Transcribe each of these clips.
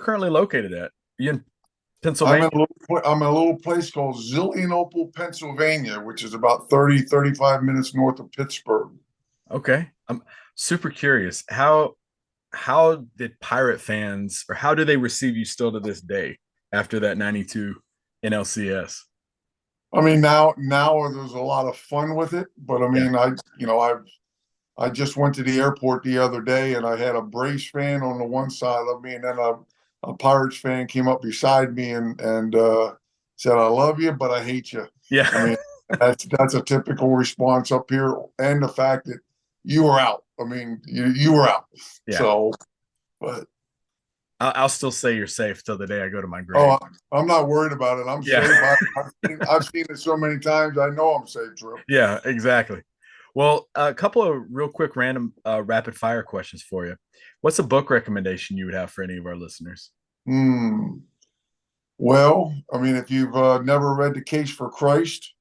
currently located at? You in I'm Pennsylvania? I'm in a little place called Zillionople, Pennsylvania, which is about 35 minutes north of Pittsburgh. Okay. I'm super curious. How did Pirate fans, or how do they receive you still to this day after that 92 NLCS? I mean, now there's a lot of fun with it, but I Yeah. mean, I just went to the airport the other day and I had a Braves fan on the one side of me, and then a Pirates fan came up beside me and said, "I love you, but I hate you." Yeah. I mean, that's a typical response up here, and the fact that you were out. I mean, you were out. Yeah. So, but I'll still say you're safe till the day I go to my grave. oh, I'm not worried about it. I'm Yeah. safe. I've seen it so many times. I know I'm safe, Trip. Yeah, exactly. Well, a couple of real quick random rapid fire questions for you. What's a book recommendation you would have for any of our listeners? Hmm. Well, I mean, if you've never read The Case for Christ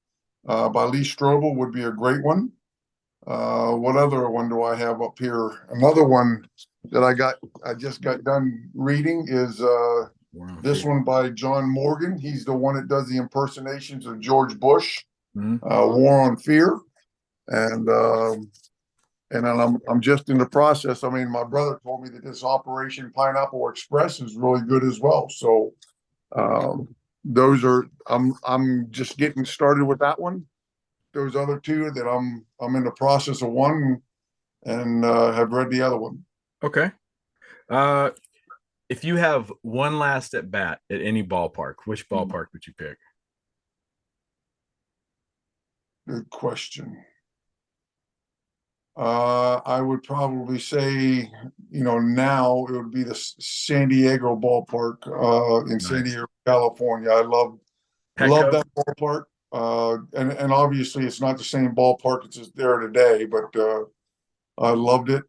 by Lee Strobel, would be a great one. What other one do I have up here? Another one that I just got done reading is War on this Fear. one by John Morgan. He's the one that does the impersonations of George Bush, Mhm. War on Fear, and and then I'm just in the process. I mean, my brother told me that this Operation Pineapple Express is really good as well. So those are I'm just getting started with that one. Those other two that I'm in the process of one and have read the other one. Okay. Uh, if you have one last at bat at any ballpark, which ballpark would you pick? Good question. I would probably say, now it would be the San Diego ballpark in San Nice. Diego, California. I love Petco. that ballpark. And obviously it's not the same ballpark as there today, but I loved it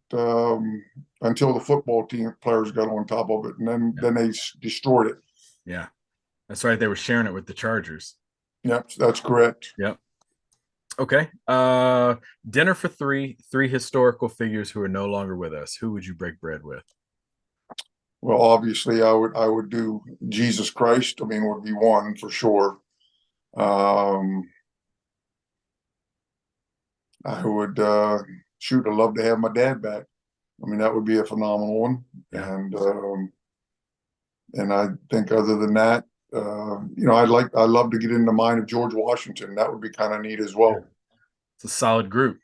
until the football team players got on top of it, and Yeah. then they destroyed it. Yeah. That's right. They were sharing it with the Chargers. Yep, that's correct. Yep. Okay. Dinner for three historical figures who are no longer with us. Who would you break bread with? Well, obviously, I would do Jesus Christ. I mean, would be one for sure. Um, I would shoot. I'd love to have my dad back. I mean, that would be a phenomenal one. Yeah. And I think other than that, I love to get in the mind of George Washington. That would be kind of neat as Yeah. well. It's a solid group.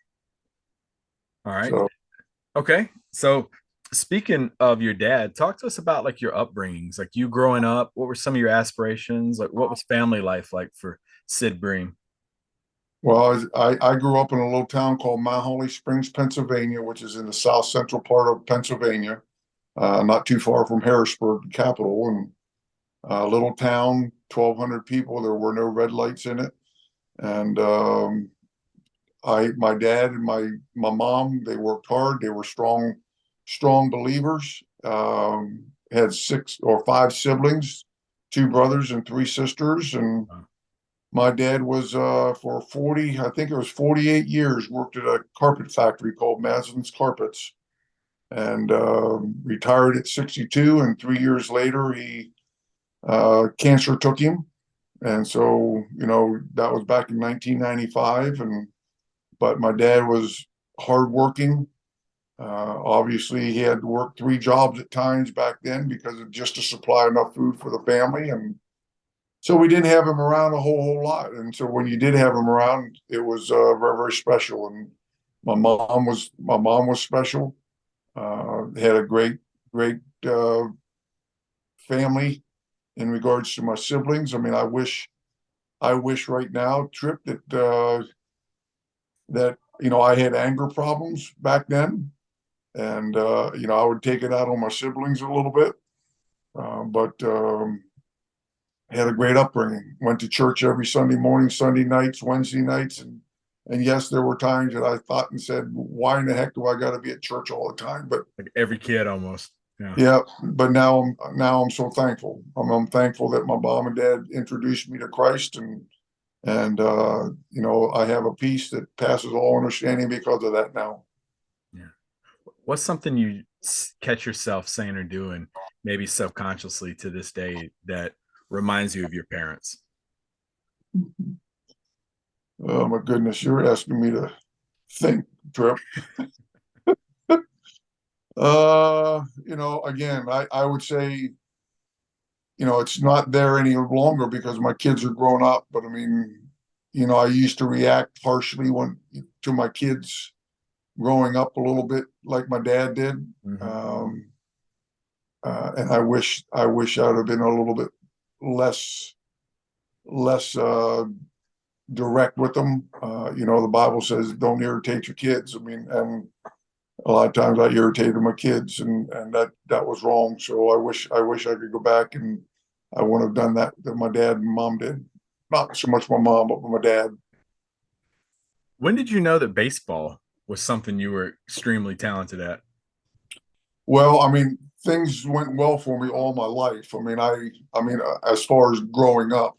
All right. So, Okay. So speaking of your dad, talk to us about like your upbringings, like you growing up. What were some of your aspirations? Like what was family life like for Sid Bream? well, I grew up in a little town called Mount Holly Springs, Pennsylvania, which is in the south central part of Pennsylvania, not too far from Harrisburg, the capital, and a little town, 1,200 people. There were no red lights in it, and my dad and my mom, they worked hard. They were strong believers. Had six or five siblings, two brothers and three sisters, and my dad was for 40, I think it was 48 years, worked at a carpet factory called Mason's Carpets, and retired at 62. And 3 years later, he cancer took him, and so that was back in 1995. And but my dad was hardworking. Obviously, he had to work three jobs at times back then because of just to supply enough food for the family, and so we didn't have him around a whole lot. And so when you did have him around, it was very special. And my mom was special. Had a great family in regards to my siblings. I mean, I wish right now, Trip, that I had anger problems back then, and I would take it out on my siblings a little bit. But had a great upbringing. Went to church every Sunday morning, Sunday nights, Wednesday nights, and yes, there were times that I thought and said, "Why in the heck do I got to be at church all the time?" But Like every kid almost. Yeah. yeah, but now I'm so thankful. I'm thankful that my mom and dad introduced me to Christ, and I have a peace that passes all understanding because of that now. Yeah. What's something you catch yourself saying or doing maybe subconsciously to this day that reminds you of your parents? Oh my goodness, you're asking me to think, Trip. Again, I would say, it's not there any longer because my kids are grown up. But I mean, I used to react harshly when to my kids growing up a little bit like my dad did. Mm-hmm. Um, and I wish I'd have been a little bit less less direct with them. The Bible says don't irritate your kids. I mean, and a lot of times I irritated my kids, and that was wrong. So I wish I could go back, and I wouldn't have done that my dad and mom did. Not so much my mom, but my dad. When did you know that baseball was something you were extremely talented at? Well, I mean, things went well for me all my life. As far as growing up,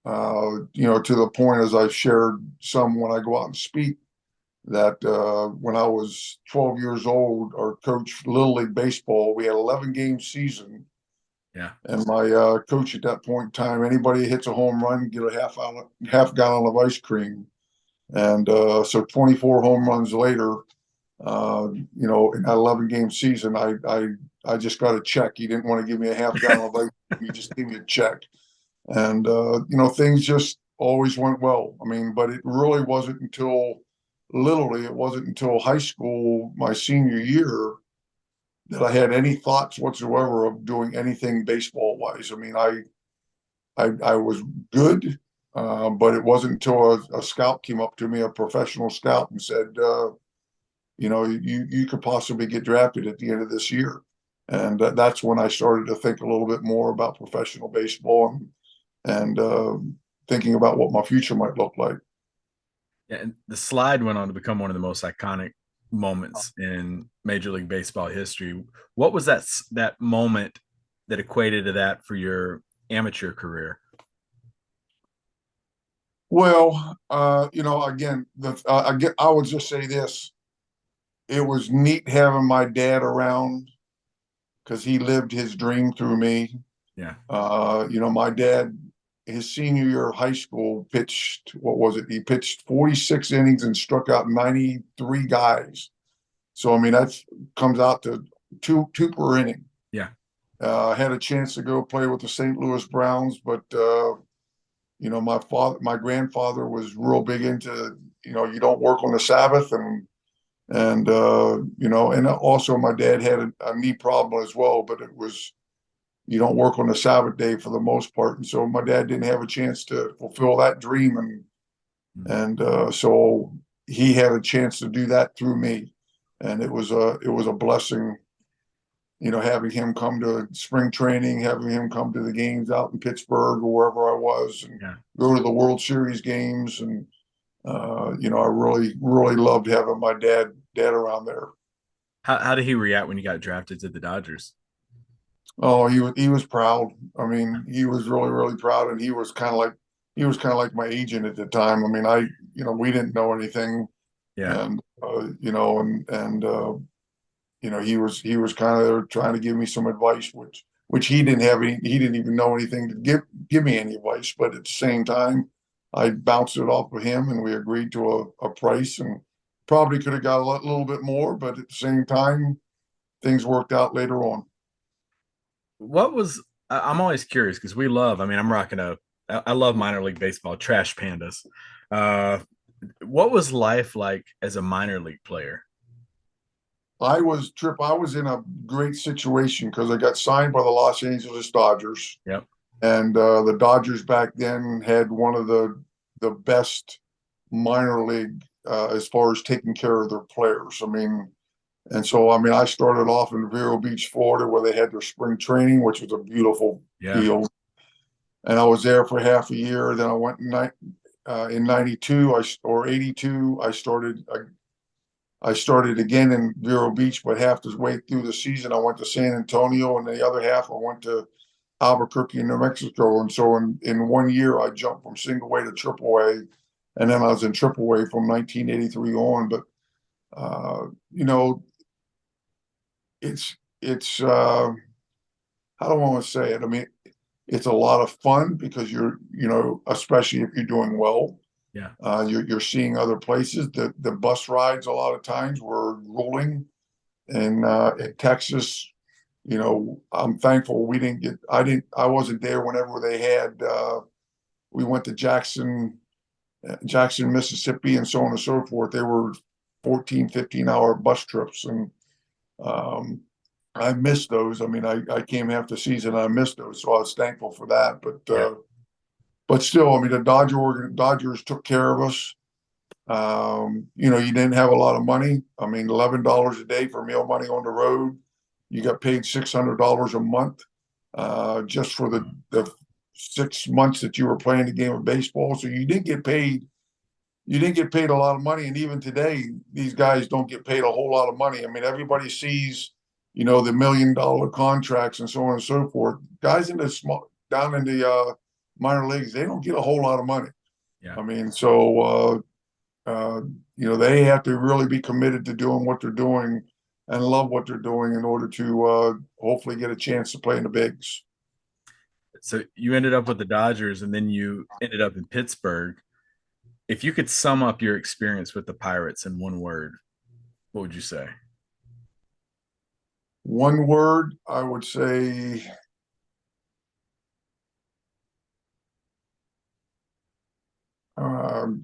to the point as I've shared some when I go out and speak, that when I was 12 years old, our coach Little League Baseball, we had 11 game season. Yeah. And my coach at that point in time, anybody that hits a home run, get a half gallon of ice cream. And so 24 home runs later, in that 11 game season, I just got a check. He didn't want to give me a half gallon of ice cream. He just gave me a check. And things just always went well. I mean, but it really wasn't until literally it wasn't until high school, my senior year, that I had any thoughts whatsoever of doing anything baseball wise. I mean, I was good, but it wasn't until a scout came up to me, a professional scout, and said, you could possibly get drafted at the end of this year. And that's when I started to think a little bit more about professional baseball, and thinking about what my future might look like. Yeah, and the slide went on to become one of the most iconic moments in Major League Baseball history. What was that moment that equated to that for your amateur career? Well, again, I would just say this: it was neat having my dad around because he lived his dream through me. Yeah. My dad, his senior year of high school, pitched, what was it? He pitched 46 innings and struck out 93 guys. So, I mean, that comes out to two per inning. Yeah. I had a chance to go play with the St. Louis Browns, but my grandfather was real big into, you don't work on the Sabbath, and also my dad had a knee problem as well, but it was, you don't work on the Sabbath day for the most part. And so my dad didn't have a chance to fulfill that dream. And so he had a chance to do that through me. And it was a blessing, having him come to spring training, having him come to the games out in Pittsburgh or wherever I was, and Yeah. go to the World Series games. And, I really, really loved having my dad around there. How did he react when you got drafted to the Dodgers? Oh, he was proud. I mean, he was really, really proud, and he was kind of like my agent at the time. I mean, we didn't know anything, Yeah. and he was kind of there trying to give me some advice, which he didn't even know anything to give me any advice. But at the same time, I bounced it off of him, and we agreed to a price, and probably could have got a little bit more, but at the same time, things worked out later on. What was I'm always curious because we love, I mean, I'm rocking I love minor league baseball, trash pandas. Uh, what was life like as a minor league player? I was in a great situation because I got signed by the Los Angeles Dodgers, Yep. and the Dodgers back then had one of the best minor league as far as taking care of their players. I mean, and so I mean, I started off in Vero Beach, Florida, where they had their spring training, which was a beautiful Yeah. field. And I was there for half a year. Then I went in '92, or '82. I started again in Vero Beach, but half the way through the season, I went to San Antonio, and the other half, I went to Albuquerque, New Mexico. And so in one year, I jumped from single A to triple A, and then I was in triple A from 1983 on. But uh, you know, it's how do I want to say it? I mean, it's a lot of fun because especially if you're doing well, Yeah. you're seeing other places. The bus rides a lot of times were grueling, and in Texas, I'm thankful we didn't get. I wasn't there whenever they had. We went to Jackson, Mississippi, and so on and so forth. They were 14, 15-hour bus trips, and um, I missed those. I mean, I came half the season. I missed those, so I was thankful for that. Yeah. But still, I mean, the Dodgers took care of us. You didn't have a lot of money. I mean, $11 a day for meal money on the road. You got paid $600 a month just for the 6 months that you were playing the game of baseball. So you didn't get paid. You didn't get paid a lot of money, and even today, these guys don't get paid a whole lot of money. I mean, everybody sees, the $1 million contracts and so on and so forth. Guys down in the minor leagues, they don't get a whole lot of money. Yeah. I mean, so they have to really be committed to doing what they're doing and love what they're doing in order to hopefully get a chance to play in the bigs. So you ended up with the Dodgers and then you ended up in Pittsburgh. If you could sum up your experience with the Pirates in one word, what would you say? One word, I would say,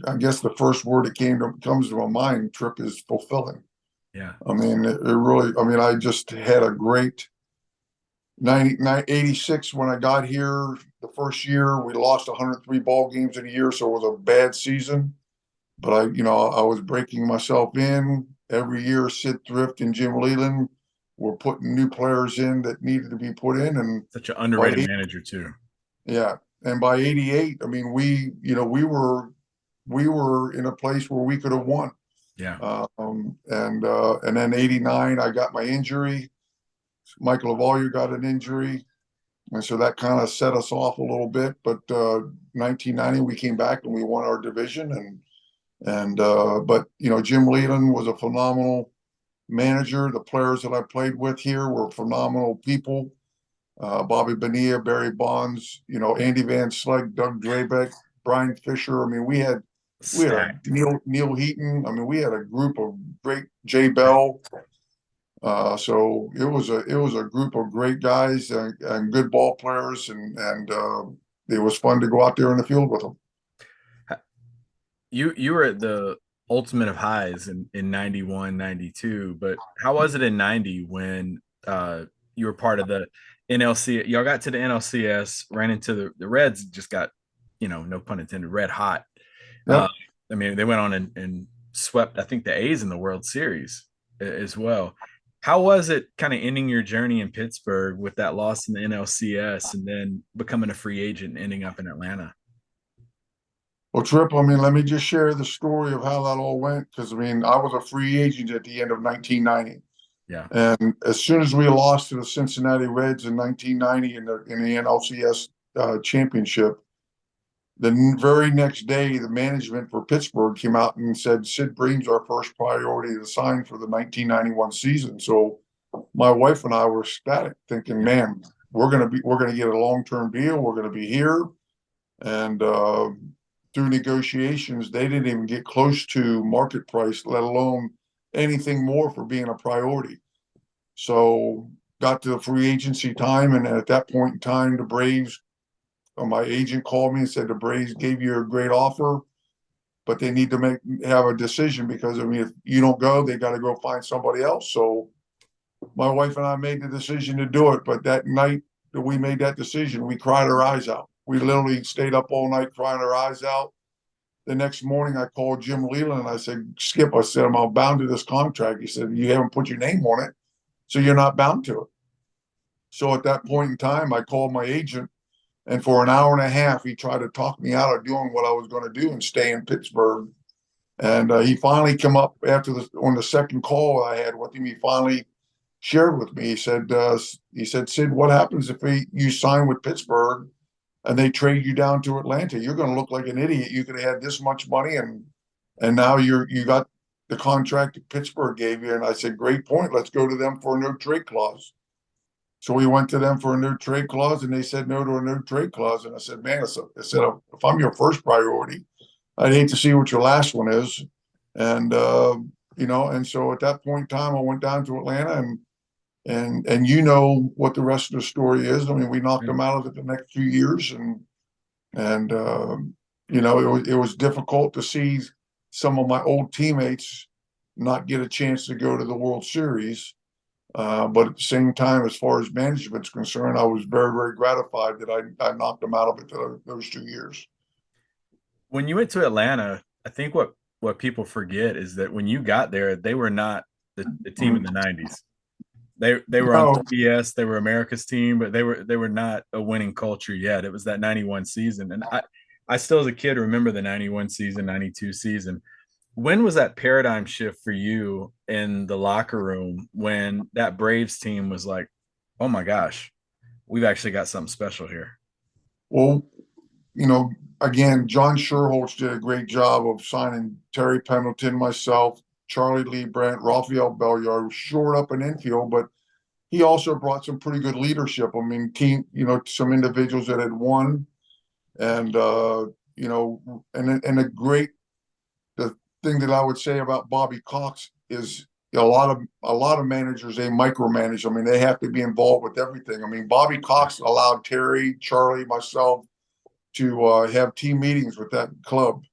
I guess the first word that comes to my mind, Trip, is fulfilling. Yeah. I mean, it really, I mean, I just had a great 86 when I got here. The first year we lost 103 ball games in a year, so it was a bad season. But I was breaking myself in every year. Sid Thrift and Jim Leland were putting new players in that needed to be put in, and Such an by underrated manager too. yeah, and by 88, I mean we were in a place where we could have won. Yeah. And then 89, I got my injury. Michael Lavalliere got an injury, and so that kind of set us off a little bit. But 1990, we came back and we won our division, but Jim Leland was a phenomenal manager. The players that I played with here were phenomenal people. Bobby Bonilla, Barry Bonds, Andy Van Slyke, Doug Drabeck, Brian Fisher. I mean, we had a Stacked. Neil Heaton. I mean, we had a group of great Jay Bell. So it was a group of great guys and good ball players, and it was fun to go out there in the field with them. You were at the ultimate of highs in 91, 92, but how was it in 90 when you were part of the NLC? Y'all got to the NLCS, ran into the Reds, just got, no pun intended, red hot. Uh, Yep. I mean, they went on and swept, I think, the A's in the World Series as well. How was it kind of ending your journey in Pittsburgh with that loss in the NLCS and then becoming a free agent and ending up in Atlanta? Well, Trip, I mean, let me just share the story of how that all went, because I mean, I was a free agent at the end of 1990. Yeah. And as soon as we lost to the Cincinnati Reds in 1990 in the NLCS championship, the very next day, the management for Pittsburgh came out and said Sid Bream's our first priority to sign for the 1991 season. So my wife and I were ecstatic, thinking, Yeah. man, we're gonna get a long-term deal. We're gonna be here. And through negotiations, they didn't even get close to market price, let alone anything more for being a priority. So got to the free agency time, and at that point in time, the Braves, my agent called me and said the Braves gave you a great offer, but they need to have a decision, because I mean, if you don't go, they got to go find somebody else. So my wife and I made the decision to do it. But that night that we made that decision, we cried our eyes out. We literally stayed up all night crying our eyes out. The next morning, I called Jim Leland and I said, Skip, I said, I'm bound to this contract. He said, you haven't put your name on it, so you're not bound to it. So at that point in time, I called my agent, and for an hour and a half, he tried to talk me out of doing what I was going to do and stay in Pittsburgh. And he finally came up on the second call I had with him. He finally shared with me. He said, Sid, what happens if you sign with Pittsburgh and they trade you down to Atlanta? You're going to look like an idiot. You could have had this much money, and now you got the contract that Pittsburgh gave you. And I said, great point. Let's go to them for a no trade clause. So we went to them for a no trade clause, and they said no to a no trade clause. And I said, man, I said, if I'm your first priority, I'd hate to see what your last one is. And and so at that point in time, I went down to Atlanta, and you know what the rest of the story is. I mean, we knocked them out of it the next 2 years, and it was difficult to see some of my old teammates not get a chance to go to the World Series. But at the same time, as far as management's concerned, I was very, very gratified that I knocked them out of it those 2 years. When you went to Atlanta, I think what people forget is that when you got there, they were not the team in the '90s. They were on No, CBS. They were America's team, but they were not a winning culture yet. It was that '91 season, and I still as a kid remember the '91 season, '92 season. When was that paradigm shift for you in the locker room when that Braves team was like, oh my gosh, we've actually got something special here? well, you know, again, John Sherholtz did a great job of signing Terry Pendleton, myself, Charlie Lee Brandt, Rafael Belliard, shored up an infield, but he also brought some pretty good leadership. I mean, some individuals that had won, and and a great the thing that I would say about Bobby Cox is a lot of managers, they micromanage. I mean, they have to be involved with everything. I mean, Bobby Cox allowed Terry, Charlie, myself to have team meetings with that club.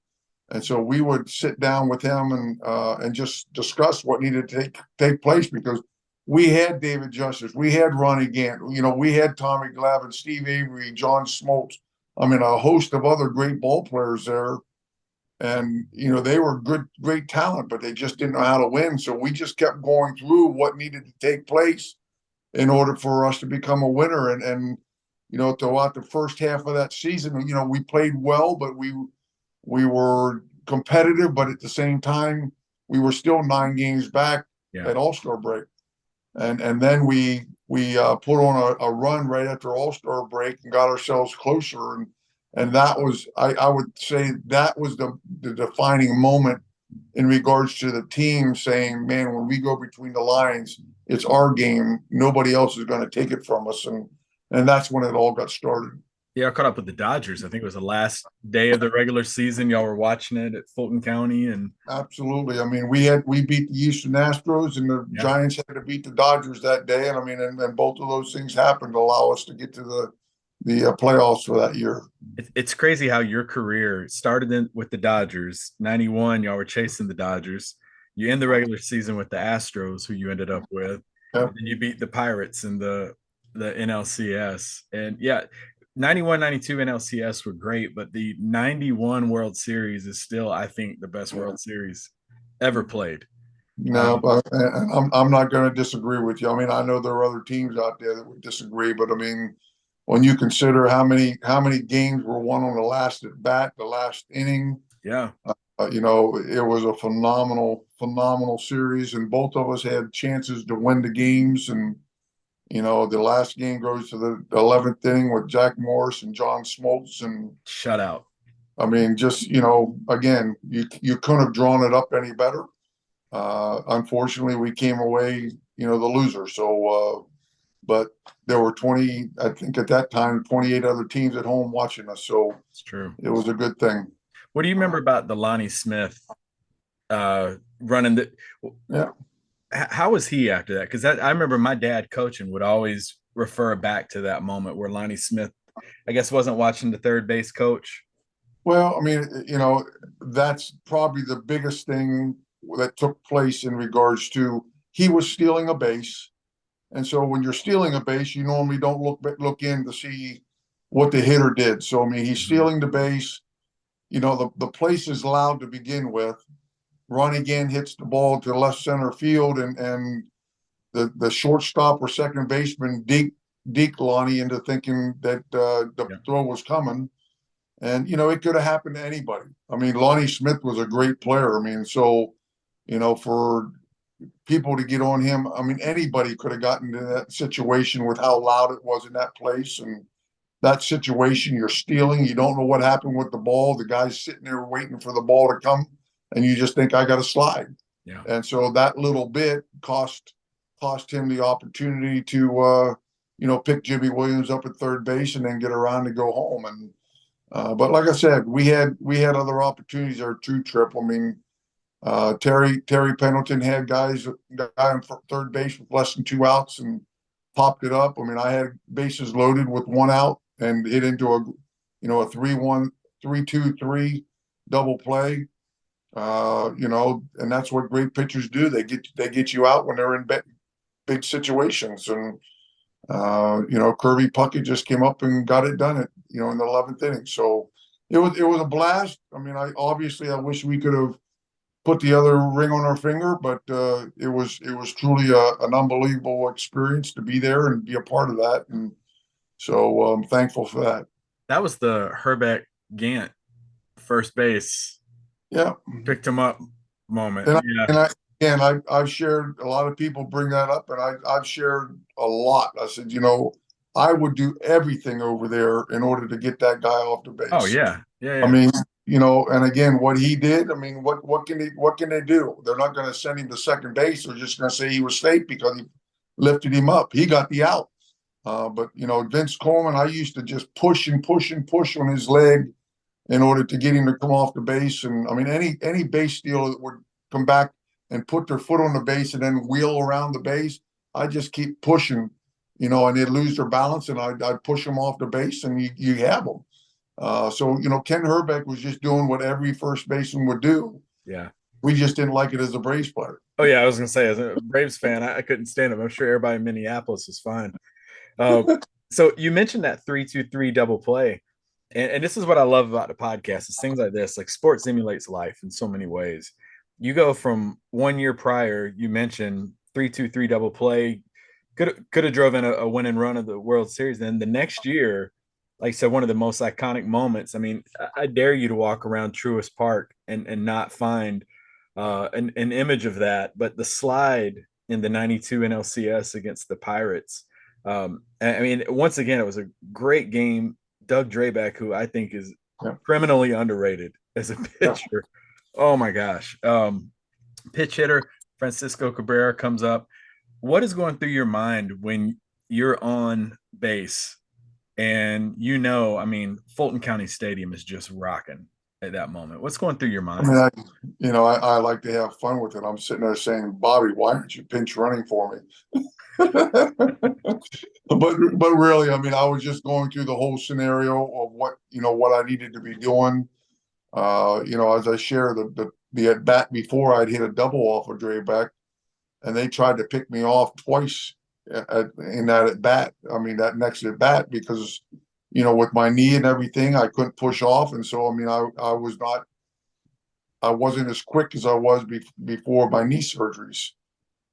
And so we would sit down with him and just discuss what needed to take place, because we had David Justice, we had Ronnie Gant, we had Tommy Glavine, Steve Avery, John Smoltz. I mean, a host of other great ball players there. And they were great talent, but they just didn't know how to win. So we just kept going through what needed to take place in order for us to become a winner. And throughout the first half of that season, we played well, but we were competitive, but at the same time, we were still 9 games back Yeah. at All-Star break. And then we put on a run right after All-Star break and got ourselves closer. And that was, I would say, that was the defining moment in regards to the team saying, man, when we go between the lines, it's our game. Nobody else is going to take it from us. And that's when it all got started. Yeah, I caught up with the Dodgers. I think it was the last day of the regular season. Y'all were watching it at Fulton County, and Absolutely. I mean, we beat the Houston Astros, and the yeah, Giants had to beat the Dodgers that day. And I mean, and both of those things happened to allow us to get to the playoffs for that year. it's crazy how your career started with the Dodgers. '91, y'all were chasing the Dodgers. You end the regular season with the Astros, who you ended up with, Yeah. and then you beat the Pirates in the NLCS. And yeah, '91, '92 NLCS were great, but the '91 World Series is still, I think, the best World Series ever played. No, Um, but and I'm not going to disagree with you. I mean, I know there are other teams out there that would disagree, but I mean, when you consider how many games were won on the last at bat, the last inning, yeah, it was a phenomenal series, and both of us had chances to win the games. And the last game goes to the 11th inning with Jack Morris and John Smoltz, and shutout. I mean, just again, you couldn't have drawn it up any better. Unfortunately, we came away, the loser. So, but there were 20, I think at that time, 28 other teams at home watching us. So It's true. it was a good thing. What do you remember about the Lonnie Smith running the? Yeah. How was he after that? Because I remember my dad coaching would always refer back to that moment where Lonnie Smith, I guess, wasn't watching the third base coach. Well, I mean, that's probably the biggest thing that took place in regards to he was stealing a base. And so when you're stealing a base, you normally don't look in to see what the hitter did. So I mean, he's Mhm. stealing the base. The place is loud to begin with. Ronnie again hits the ball to left center field, and the shortstop or second baseman deked Lonnie into thinking that the Yeah, throw was coming. And it could have happened to anybody. I mean, Lonnie Smith was a great player. I mean, so for people to get on him, I mean, anybody could have gotten into that situation with how loud it was in that place. And that situation, you're stealing, you don't know what happened with the ball. The guy's sitting there waiting for the ball to come, and you just think, I got to slide. yeah, And so that little bit cost him the opportunity to pick Jimmy Williams up at third base and then get around to go home. And but like I said, we had other opportunities our true trip. I mean, Terry Pendleton had guy in third base with less than 2 outs and popped it up. I mean, I had bases loaded with 1 out and hit into a 3-1, 3-2-3 double play. And that's what great pitchers do. They get you out when they're in big situations. And Kirby Puckett just came up and got it done in the 11th inning. So it was a blast. I mean, I wish we could have put the other ring on our finger, but it was truly an unbelievable experience to be there and be a part of that. And so I'm thankful for that. That was the Herbeck Gant first base Yeah. picked him up moment. And I, Yeah. and I and I've shared, a lot of people bring that up, and I've shared a lot. I said, I would do everything over there in order to get that guy off the Oh base. yeah. Yeah. I Yeah. mean, and again, what he did, I mean, what can they do? They're not going to send him to second base. They're just going to say he was safe because he lifted him up. He got the out. But Vince Coleman, I used to just push and push and push on his leg in order to get him to come off the base. And I mean, any base stealer that would come back and put their foot on the base and then wheel around the base, I just keep pushing, and they'd lose their balance, and I'd push them off the base, and you have them. So Ken Herbeck was just doing what every first baseman would do. Yeah. We just didn't like it as a Braves player. Oh yeah. I was gonna say, as a Braves fan, I couldn't stand him. I'm sure everybody in Minneapolis was fine. Uh, so you mentioned that 3-2-3 double play. And this is what I love about the podcast is things like this, like sports simulates life in so many ways. You go from 1 year prior, you mentioned 3-2-3 double play, could have driven a win and run of the World Series. Then the next year, like I said, one of the most iconic moments. I mean, I dare you to walk around Truist Park and not find an image of that, but the slide in the 92 NLCS against the Pirates. I mean, once again, it was a great game. Doug Drabeck, who I think is Yeah. criminally underrated as a pitcher. Oh my gosh. Pitch hitter Francisco Cabrera comes up. What is going through your mind when you're on base and I mean, Fulton County Stadium is just rocking at that moment? What's going through your I mind? mean, I like to have fun with it. I'm sitting there saying, Bobby, why aren't you pinch running for me? But really, I mean, I was just going through the whole scenario of what I needed to be doing. As I shared the at bat before, I'd hit a double off of Dreback, and they tried to pick me off twice in that at bat. I mean, that next at bat, because with my knee and everything, I couldn't push off, and so I mean, I wasn't as quick as I was before my knee surgeries,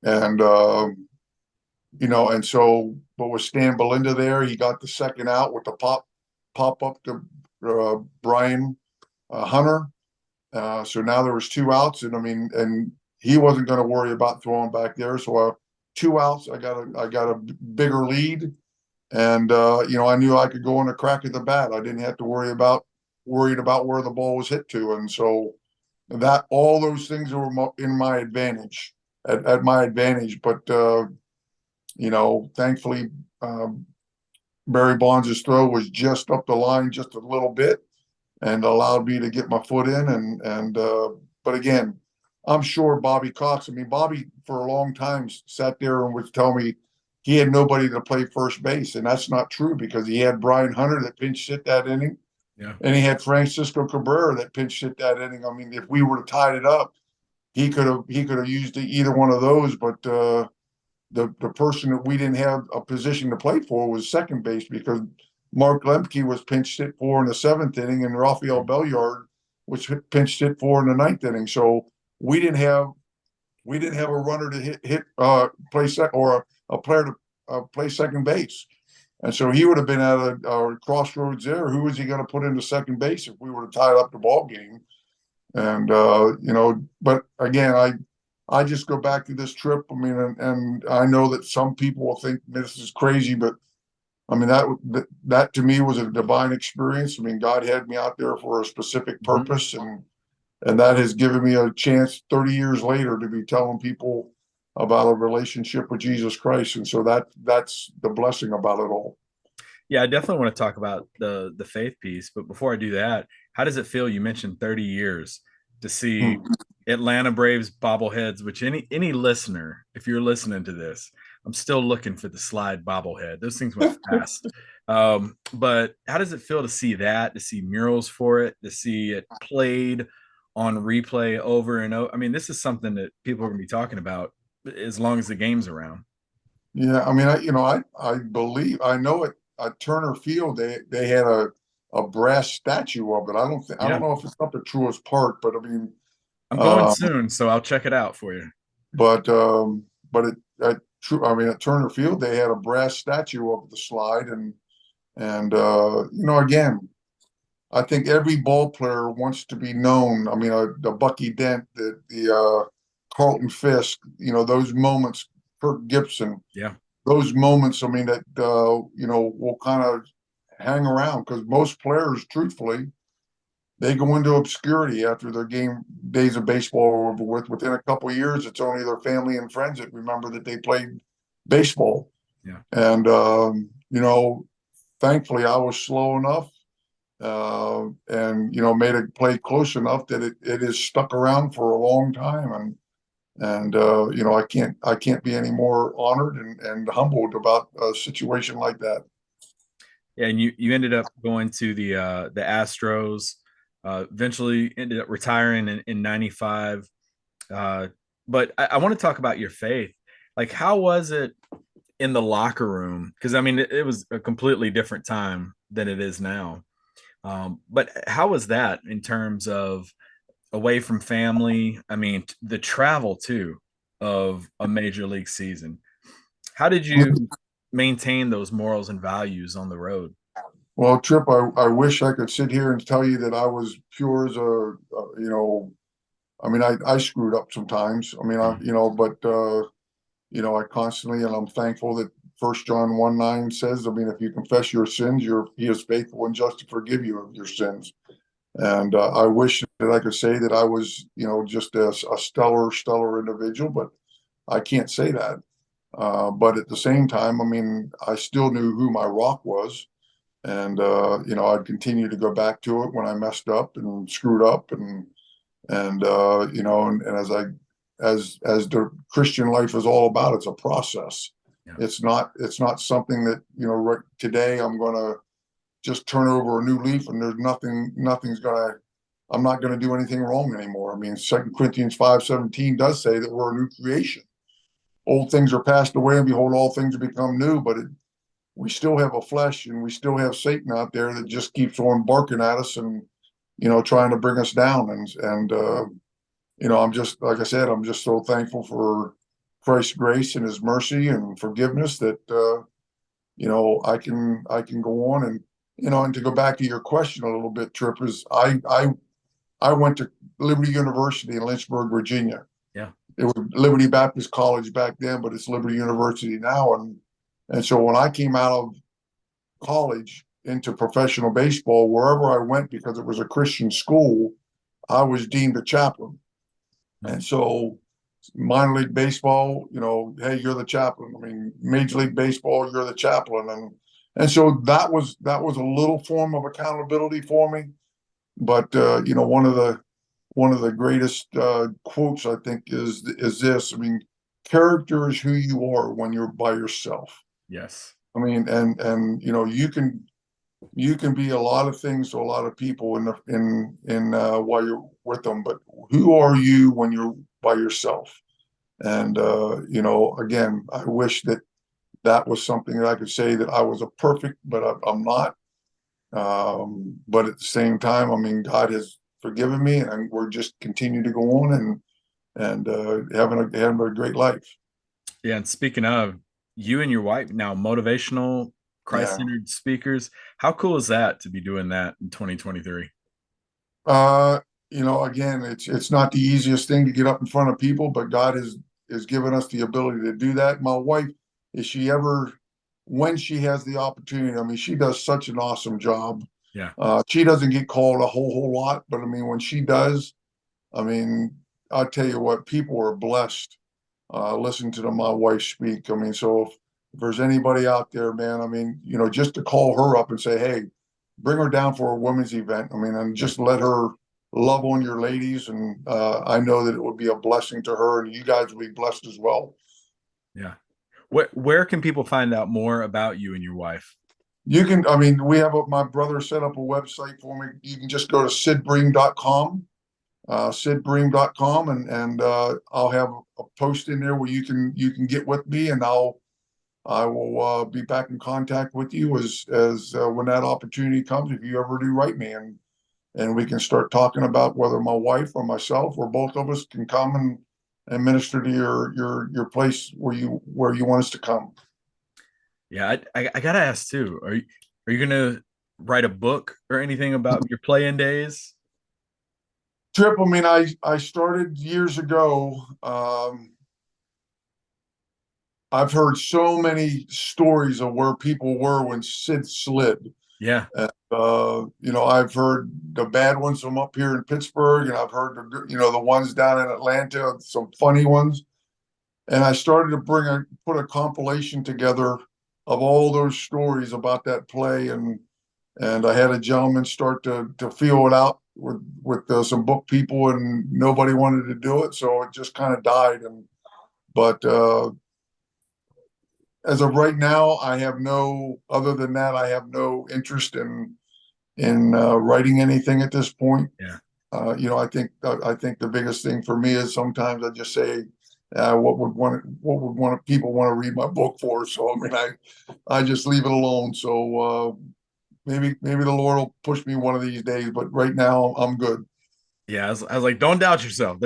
and and so, but with Stan Belinda there, he got the second out with the pop up to Brian Hunter. So now there was 2 outs, and I mean, and he wasn't going to worry about throwing back there. So 2 outs, I got a bigger lead, and I knew I could go on a crack at the bat. I didn't have to worried about where the ball was hit to, and so that all those things were in my advantage at my advantage. But thankfully, Barry Bonds' throw was just up the line just a little bit and allowed me to get my foot in. But again, I'm sure Bobby Cox, I mean, Bobby for a long time sat there and would tell me he had nobody to play first base. And that's not true, because he had Brian Hunter that pinch hit that inning. Yeah. And he had Francisco Cabrera that pinch hit that inning. I mean, if we were to tie it up, he could have used either one of those, but the person that we didn't have a position to play for was second base, because Mark Lemke was pinch hit for in the 7th inning, and Rafael Belliard was pinch hit for in the 9th inning. So we didn't have a runner to play or a player to play second base, and so he would have been at a crossroads there. Who was he going to put into second base if we were to tie up the ball game? And but again, I just go back to this trip. I mean, and I know that some people will think this is crazy, but I mean, that to me was a divine experience. I mean, God had me out there for a specific purpose, and that has given me a chance 30 years later to be telling people about a relationship with Jesus Christ. And so that's the blessing about it all. Yeah, I definitely want to talk about the faith piece, but before I do that, how does it feel? You mentioned 30 years to see Hmm. Atlanta Braves bobbleheads, which any listener, if you're listening to this, I'm still looking for the slide bobblehead. Those things went fast. But how does it feel to see that, to see murals for it, to see it played on replay over and over? I mean, this is something that people are going to be talking about as long as the game's around. Yeah, I mean, I believe I know it at Turner Field they had a brass statue of it. I don't Yeah, know if it's up at Truist Park, but I mean, I'm going uh, soon, so I'll check it out for you. but I mean at Turner Field they had a brass statue of the slide, and again, I think every ball player wants to be known. I mean, the Bucky Dent, the Carlton Fisk, those moments, Kirk Gibson, Yeah. those moments. I mean, that will kind of hang around because most players, truthfully, they go into obscurity after their game days of baseball are over with. Within a couple of years, it's only their family and friends that remember that they played baseball. Yeah. And thankfully, I was slow enough and made a play close enough that it is stuck around for a long time, and I can't be any more honored and humbled about a situation like that. Yeah, and you ended up going to the Astros. Eventually ended up retiring in '95. But I want to talk about your faith. Like, how was it in the locker room? Because I mean, it was a completely different time than it is now. But how was that in terms of away from family? I mean, the travel too of a major league season. How did you maintain those morals and values on the road? Well, Trip, I wish I could sit here and tell you that I was pure as I mean, I screwed up sometimes. I mean, Yeah. but I constantly, and I'm thankful that First John 1:9 says, I mean, if you confess your sins, he is faithful and just to forgive you of your sins. And I wish that I could say that I was, just a stellar individual, but I can't say that. But at the same time, I mean, I still knew who my rock was. And, I'd continue to go back to it when I messed up and screwed up. And as the Christian life is all about, it's a process. Yeah. It's not something that, right today I'm going to just turn over a new leaf and I'm not going to do anything wrong anymore. I mean, 2 Corinthians 5:17 does say that we're a new creation. Old things are passed away and behold, all things have become new, but we still have a flesh and we still have Satan out there that just keeps on barking at us and, trying to bring us down. And I'm just, like I said, I'm just so thankful for Christ's grace and his mercy and forgiveness that, I can go on and to go back to your question a little bit, Trip, is I went to Liberty University in Lynchburg, Virginia. Yeah. It was Liberty Baptist College back then, but it's Liberty University now. And so when I came out of college into professional baseball, wherever I went, because it was a Christian school, I was deemed a chaplain. And so minor league baseball, hey, you're the chaplain. I mean, Major League Baseball, you're the chaplain. And so that was a little form of accountability for me. But one of the greatest quotes I think is this. I mean, character is who you are when you're by yourself. Yes. I mean, and you can be a lot of things to a lot of people in while you're with them, but who are you when you're by yourself? And again, I wish that was something that I could say that I was a perfect, but I'm not. But at the same time, I mean, God has forgiven me, and we're just continue to go on and having a great life. Yeah. And speaking of, you and your wife now motivational, Yeah. Christ-centered speakers. How cool is that to be doing that in 2023? Uh, again, it's not the easiest thing to get up in front of people, but God has given us the ability to do that. My wife, is she ever, when she has the opportunity, I mean, she does such an awesome job. Yeah. She doesn't get called a whole lot, but I mean, when she does, I mean, I'll tell you what, people are blessed listen to my wife speak. I mean, so if there's anybody out there, man, I mean, just to call her up and say, hey, bring her down for a women's event. I mean, and just let her love on your ladies. And I know that it would be a blessing to her, and you guys will be blessed as well. Yeah. Where can people find out more about you and your wife? You can, I mean, my brother set up a website for me. You can just go to sidbream.com, sidbream.com, and I'll have a post in there where you can get with me, and I will be back in contact with you as when that opportunity comes, if you ever do write me, and we can start talking about whether my wife or myself or both of us can come and minister to your place where you want us to come. Yeah, I gotta ask too. Are you gonna write a book or anything about your playing days? Trip, I mean, I started years ago. I've heard so many stories of where people were when Sid slid. Yeah, And, I've heard the bad ones from up here in Pittsburgh, and I've heard the ones down in Atlanta, some funny ones. And I started to put a compilation together of all those stories about that play, and I had a gentleman start to feel it out with some book people, and nobody wanted to do it, so it just kind of died. But as of right now, other than that, I have no interest in writing anything at this point. yeah, I think the biggest thing for me is sometimes I just say, what would people want to read my book for? So I mean, I just leave it alone. So maybe the Lord will push me one of these days, but right now I'm good. yeah. I was like, don't doubt yourself.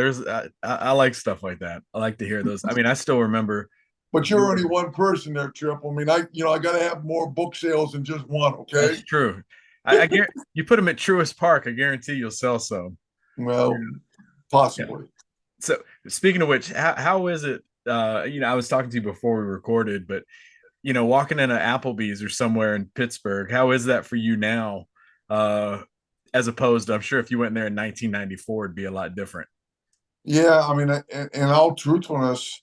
I like stuff like that. I like to hear those. I mean, I still remember But you you're only were. one person there, Trip. I mean, I got to have more book sales than just one. Okay. That's true. I guarantee you put them at Truist Park. I guarantee you'll sell some. Well, Yeah. possibly. So speaking of which, how is it? I was talking to you before we recorded, but walking in an Applebee's or somewhere in Pittsburgh, how is that for you now? Uh, as opposed to, I'm sure if you went there in 1994, it'd be a lot different. Yeah, I mean, in all truthfulness,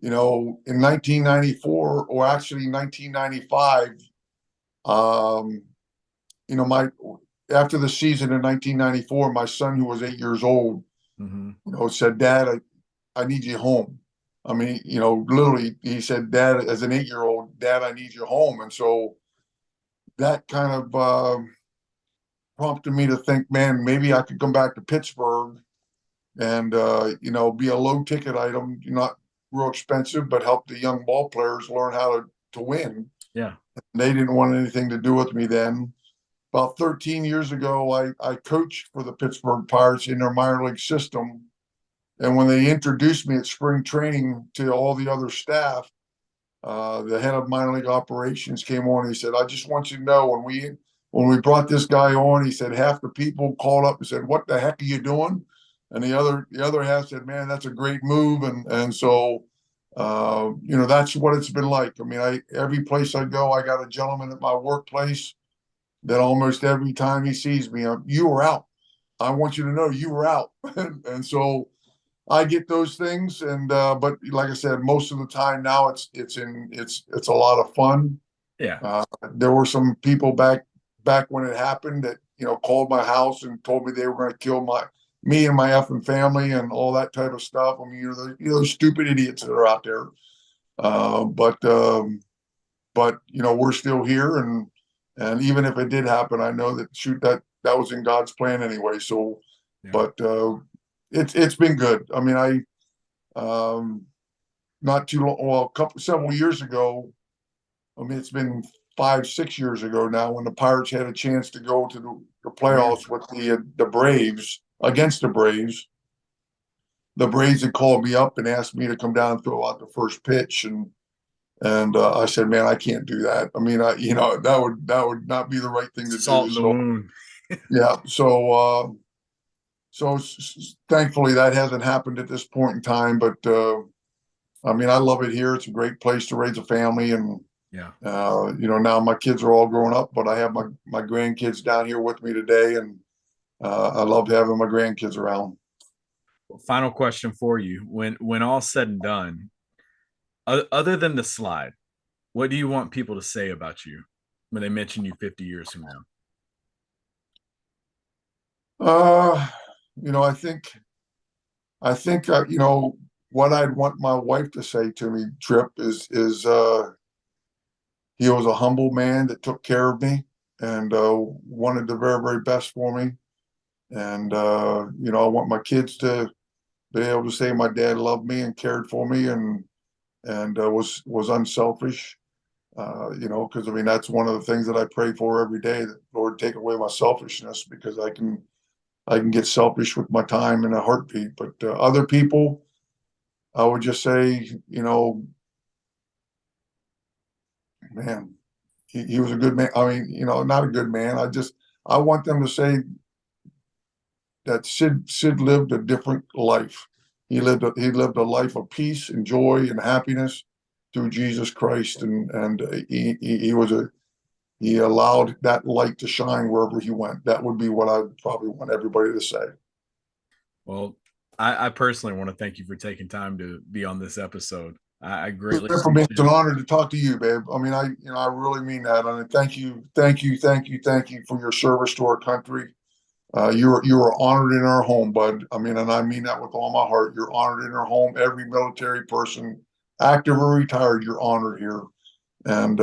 in 1994 or actually 1995, um, my after the season in 1994, my son, who was 8 years old, Mm-hmm. said, "Dad, I need you home." I mean, literally, he said, "Dad, as an 8-year old, Dad, I need you home." And so that kind of prompted me to think, man, maybe I could come back to Pittsburgh and be a low ticket item, not real expensive, but help the young ball players learn how to win. Yeah. They didn't want anything to do with me then. About 13 years ago, I coached for the Pittsburgh Pirates in their minor league system. And when they introduced me at spring training to all the other staff, the head of minor league operations came on. He said, "I just want you to know when we brought this guy on, he said half the people called up and said, 'What the heck are you doing?' And the other half said, 'Man, that's a great move.'" And so that's what it's been like. I mean, every place I go, I got a gentleman at my workplace that almost every time he sees me, "You were out. I want you to know you were out." And so I get those things, and but like I said, most of the time now it's a lot of fun. Yeah. There were some people back when it happened that called my house and told me they were going to kill me and my effing family and all that type of stuff. I mean, those stupid idiots that are out there. But we're still here, and even if it did happen, I know that shoot that was in God's plan anyway. So, Yeah. but it's been good. I mean, um, not too long, well, several years ago. I mean, it's been 5, 6 years ago now when the Pirates had a chance to go to the Oh yeah. playoffs with the Braves against the Braves. The Braves had called me up and asked me to come down and throw out the first pitch, and I said, "Man, I can't do that. I mean, that would not be the right thing to Salt do." in the So wound. yeah, so thankfully that hasn't happened at this point in time. But I mean, I love it here. It's a great place to raise a family, and Yeah. now my kids are all grown up, but I have my grandkids down here with me today, and I love having my grandkids around. Final question for you: when all said and done, other than the slide, what do you want people to say about you when they mention you 50 years from now? Uh, I think what I'd want my wife to say to me, Trip, is he was a humble man that took care of me and wanted the very, very best for me. And I want my kids to be able to say my dad loved me and cared for me and was unselfish. Because I mean that's one of the things that I pray for every day. That Lord take away my selfishness because I can get selfish with my time in a heartbeat. But other people, I would just say, man, he was a good man. I mean, not a good man. I want them to say that Sid lived a different life. He lived a life of peace and joy and happiness through Jesus Christ, and he allowed that light to shine wherever he went. That would be what I would probably want everybody to say. Well, I personally want to thank you for taking time to be on this episode. I greatly For me, it's appreciate an it. honor to talk to you, babe. I mean, I really mean that, and thank you, thank you, thank you, thank you for your service to our country. You are honored in our home, bud. I mean, and I mean that with all my heart. You're honored in our home. Every military person, active or retired, you're honored here. And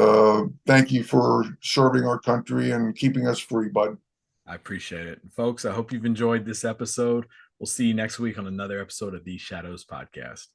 thank you for serving our country and keeping us free, bud. I appreciate it. Folks, I hope you've enjoyed this episode. We'll see you next week on another episode of the Shadows Podcast.